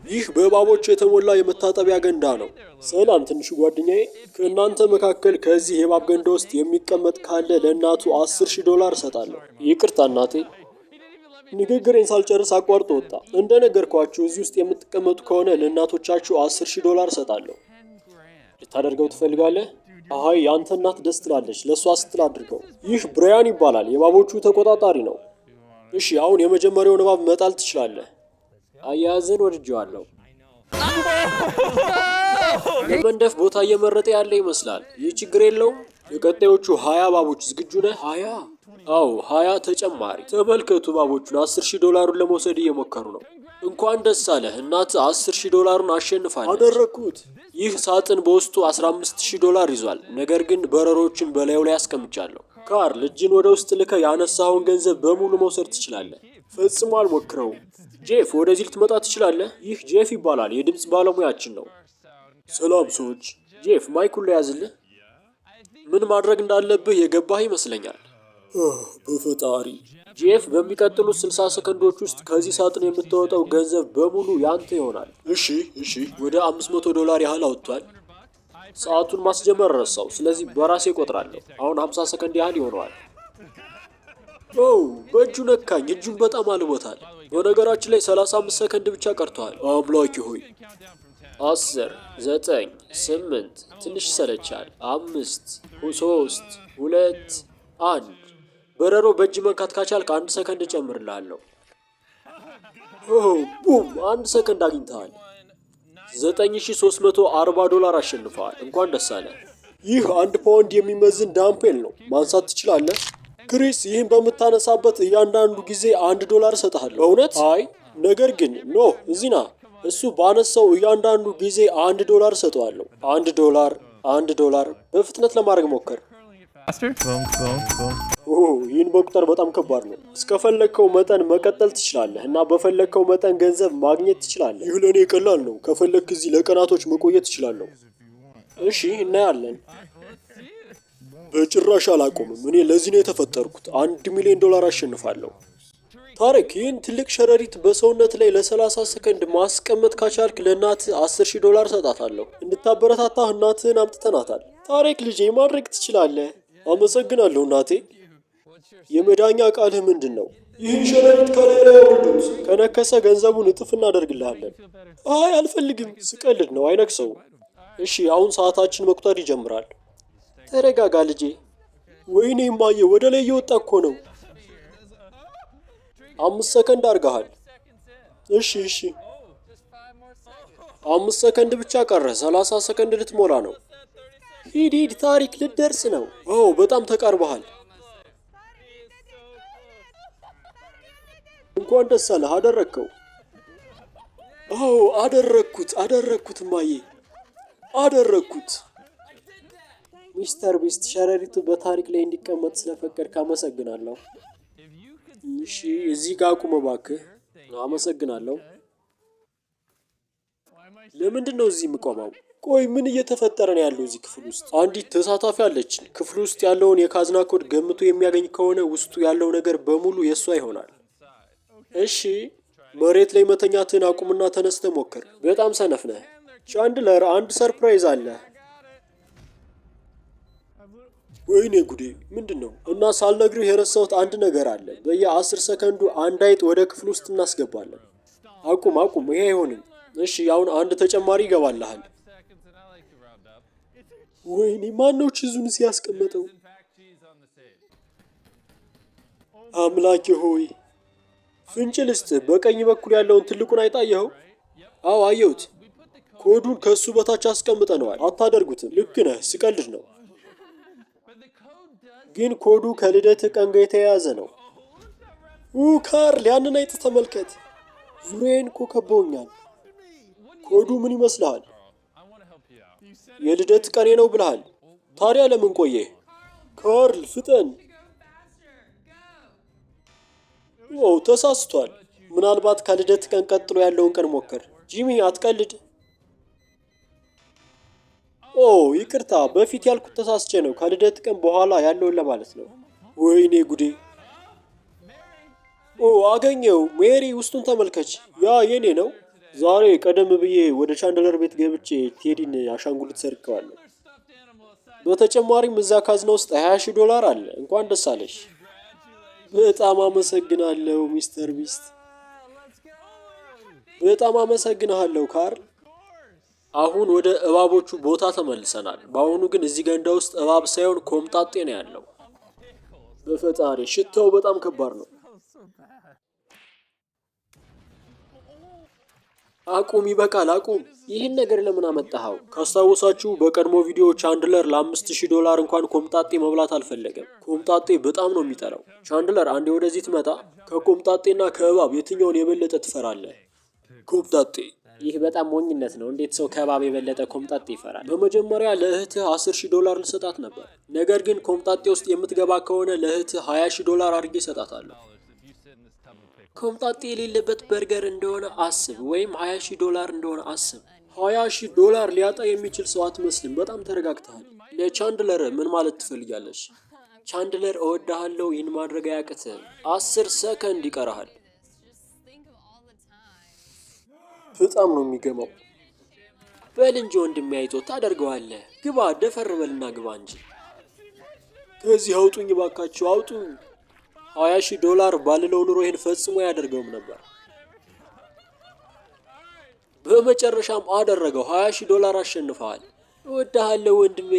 ይህ በእባቦች የተሞላ የመታጠቢያ ገንዳ ነው። ሰላም ትንሹ ጓደኛዬ፣ ከእናንተ መካከል ከዚህ የእባብ ገንዳ ውስጥ የሚቀመጥ ካለ ለእናቱ $10,000 እሰጣለሁ። ይቅርታ እናቴ። ንግግሬን ሳልጨርስ አቋርጦ ወጣ። እንደነገርኳችሁ እዚህ ውስጥ የምትቀመጡ ከሆነ ለእናቶቻችሁ $10,000 እሰጣለሁ። ልታደርገው ትፈልጋለህ? አይ ያንተ እናት ደስ ትላለች፣ ለእሷ ስትል አድርገው። ይህ ብራያን ይባላል፣ የእባቦቹ ተቆጣጣሪ ነው። እሺ አሁን የመጀመሪያውን እባብ መጣል ትችላለህ። አያያዝን ወድጄዋለሁ። ለመንደፍ ቦታ እየመረጠ ያለ ይመስላል። ይህ ችግር የለውም። የቀጣዮቹ 20 እባቦች ዝግጁ ነህ? 20? አዎ 20 ተጨማሪ። ተመልከቱ፣ እባቦቹን $10,000 ለመውሰድ እየሞከሩ ነው። እንኳን ደስ አለህ፣ እናት $10,000 አሸንፋለች። አደረግኩት። ይህ ሳጥን በውስጡ $15,000 ይዟል። ነገር ግን በረሮችን በላዩ ላይ አስቀምጫለሁ። ካርል እጅን ወደ ውስጥ ልከህ ያነሳኸውን ገንዘብ በሙሉ መውሰድ ትችላለህ። ፈጽሞ አልሞክረውም። ጄፍ ወደዚህ ልትመጣ ትችላለህ? ይህ ጄፍ ይባላል፣ የድምፅ ባለሙያችን ነው። ሰላም ሰዎች። ጄፍ ማይኩን ላይ ያዝልህ። ምን ማድረግ እንዳለብህ የገባህ ይመስለኛል። በፈጣሪ ጄፍ፣ በሚቀጥሉት 60 ሰከንዶች ውስጥ ከዚህ ሳጥን የምታወጣው ገንዘብ በሙሉ ያንተ ይሆናል። እሺ። ወደ $500 ያህል አውጥቷል። ሰዓቱን ማስጀመር ረሳው፣ ስለዚህ በራሴ እቆጥራለሁ። አሁን 50 ሰከንድ ያህል ይሆነዋል። በእጁ ነካኝ። እጁን በጣም አልቦታል። በነገራችን ላይ 35 ሰከንድ ብቻ ቀርተዋል። አምላኪ ሆይ 10፣ 9፣ 8 ትንሽ ይሰለቻል። 5፣ 3፣ 2፣ 1 በረሮ በእጅ መንካት ካቻልክ 1 ሰከንድ እጨምርልሃለሁ። ቡም! 1 ሰከንድ አግኝተሃል። $9,340 አሸንፈዋል። እንኳን ደስ አለ። ይህ 1 ፓውንድ የሚመዝን ዳምፔል ነው። ማንሳት ትችላለህ? ክሪስ፣ ይህን በምታነሳበት እያንዳንዱ ጊዜ $1 እሰጥሃለሁ። እውነት? አይ ነገር ግን ኖ፣ እዚህ ና። እሱ ባነሳው እያንዳንዱ ጊዜ $1 እሰጠዋለሁ። $1። በፍጥነት ለማድረግ ሞክር። ይህን መቁጠር በጣም ከባድ ነው። እስከፈለግከው መጠን መቀጠል ትችላለህ እና በፈለግከው መጠን ገንዘብ ማግኘት ትችላለህ። ይህ ለእኔ ቀላል ነው። ከፈለግክ እዚህ ለቀናቶች መቆየት ትችላለሁ። እሺ እናያለን። በጭራሽ አላቆምም። እኔ ለዚህ ነው የተፈጠርኩት። $1 ሚሊዮን አሸንፋለሁ። ታሪክ፣ ይህን ትልቅ ሸረሪት በሰውነት ላይ ለ30 ሰከንድ ማስቀመጥ ካቻልክ ለእናትህ $10,000 ሰጣታለሁ። እንድታበረታታህ እናትህን አምጥተናታል። ታሪክ ልጄ፣ ማድረግ ትችላለህ። አመሰግናለሁ እናቴ። የመዳኛ ቃልህ ምንድን ነው? ይህን ሸረሪት ከላይ ላይ አውርዱት። ከነከሰ ገንዘቡን እጥፍ እናደርግልሃለን። አይ አልፈልግም፣ ስቀልድ ነው። አይነክሰውም። እሺ አሁን ሰዓታችን መቁጠር ይጀምራል። ተረጋጋ ልጄ። ወይኔ እማዬ፣ ወደ ላይ እየወጣ እኮ ነው። 5 ሰከንድ አድርገሃል። እሺ 5 ሰከንድ ብቻ ቀረ። 30 ሰከንድ ልትሞላ ነው። ሂድ ታሪክ፣ ልትደርስ ነው። በጣም ተቃርበሃል። እንኳን ደስ አለህ። አደረግከው። አደረግኩት እማዬ፣ አደረግኩት። ሚስተር ቢስት፣ ሸረሪቱ በታሪክ ላይ እንዲቀመጥ ስለፈቀድክ አመሰግናለሁ። እሺ እዚህ ጋር ቁም እባክህ። አመሰግናለሁ። ለምንድን ነው እዚህ የምቆመው? ቆይ ምን እየተፈጠረ ነው ያለው እዚህ ክፍል ውስጥ? አንዲት ተሳታፊ አለችን። ክፍል ውስጥ ያለውን የካዝና ኮድ ገምቶ የሚያገኝ ከሆነ ውስጡ ያለው ነገር በሙሉ የእሷ ይሆናል። እሺ መሬት ላይ መተኛትን አቁምና ተነስተ ሞክር። በጣም ሰነፍ ነህ። ቻንድለር፣ አንድ ሰርፕራይዝ አለ። ወይኔ ጉዴ! ምንድን ነው? እና ሳልነግርህ የረሳሁት አንድ ነገር አለ። በየ10 ሰከንዱ አንድ አይጥ ወደ ክፍል ውስጥ እናስገባለን። አቁም፣ ይሄ አይሆንም። እሺ አሁን አንድ ተጨማሪ ይገባልሃል። ወይኔ ማነው ቺዙን ሲያስቀመጠው? አምላኬ ሆይ! ፍንጭ ልስጥህ። በቀኝ በኩል ያለውን ትልቁን አይጥ አየኸው? አዎ አየሁት። ኮዱን ከሱ በታች አስቀምጠነዋል። አታደርጉትም። ልክ ነህ፣ ስቀልድ ነው። ግን ኮዱ ከልደት ቀን ጋር የተያያዘ ነው። ካርል፣ ያንን አይጥ ተመልከት። ዙሪያዬን እኮ ከበውኛል። ኮዱ ምን ይመስልሃል? የልደት ቀኔ ነው ብለሃል። ታዲያ ለምን ቆየህ? ካርል ፍጠን። ተሳስቷል። ምናልባት ከልደት ቀን ቀጥሎ ያለውን ቀን ሞክር። ጂሚ አትቀልድ። ይቅርታ፣ በፊት ያልኩት ተሳስቼ ነው። ከልደት ቀን በኋላ ያለውን ለማለት ነው። ወይኔ ጉዴ! አገኘው። ሜሪ፣ ውስጡን ተመልከች። ያ የኔ ነው። ዛሬ ቀደም ብዬ ወደ ቻንድለር ቤት ገብቼ ቴዲን አሻንጉሊት ሰርቀዋለሁ። በተጨማሪም እዛ ካዝና ውስጥ $20,000 አለ። እንኳን ደስ አለሽ። በጣም አመሰግናለሁ ሚስተር ቢስት። በጣም አመሰግናለሁ ካርል። አሁን ወደ እባቦቹ ቦታ ተመልሰናል። በአሁኑ ግን እዚህ ገንዳ ውስጥ እባብ ሳይሆን ኮምጣጤ ነው ያለው። በፈጣሪ ሽታው በጣም ከባድ ነው። አቁም፣ ይበቃል፣ አቁም። ይህን ነገር ለምን አመጣኸው? ካስታወሳችሁ በቀድሞ ቪዲዮ ቻንድለር ለ$5,000 እንኳን ኮምጣጤ መብላት አልፈለገም። ኮምጣጤ በጣም ነው የሚጠላው። ቻንድለር አንዴ ወደዚህ ትመጣ። ከኮምጣጤና ከእባብ የትኛውን የበለጠ ትፈራለህ? ኮምጣጤ። ይህ በጣም ሞኝነት ነው። እንዴት ሰው ከእባብ የበለጠ ኮምጣጤ ይፈራል? በመጀመሪያ ለእህትህ $10,000 ልሰጣት ነበር። ነገር ግን ኮምጣጤ ውስጥ የምትገባ ከሆነ ለእህትህ $20,000 አድርጌ እሰጣታለሁ። ኮምጣጤ የሌለበት በርገር እንደሆነ አስብ፣ ወይም $20,000 እንደሆነ አስብ። $20,000 ሊያጣ የሚችል ሰው አትመስልም። በጣም ተረጋግተሃል። ለቻንድለር ምን ማለት ትፈልጋለች? ቻንድለር እወድሃለሁ። ይህን ማድረግ አያቅትህም። 10 ሰከንድ ይቀርሃል። በጣም ነው የሚገማው። በል እንጂ ወንድሜ፣ አይቶ ታደርገዋለህ። ግባ፣ ደፈር በልና ግባ እንጂ። ከዚህ አውጡኝ ባካችሁ፣ አውጡኝ። $20,000 ባልለው ኑሮ ይህን ፈጽሞ ያደርገውም ነበር። በመጨረሻም አደረገው። $20,000 አሸንፈዋል። እወድሃለሁ ወንድሜ።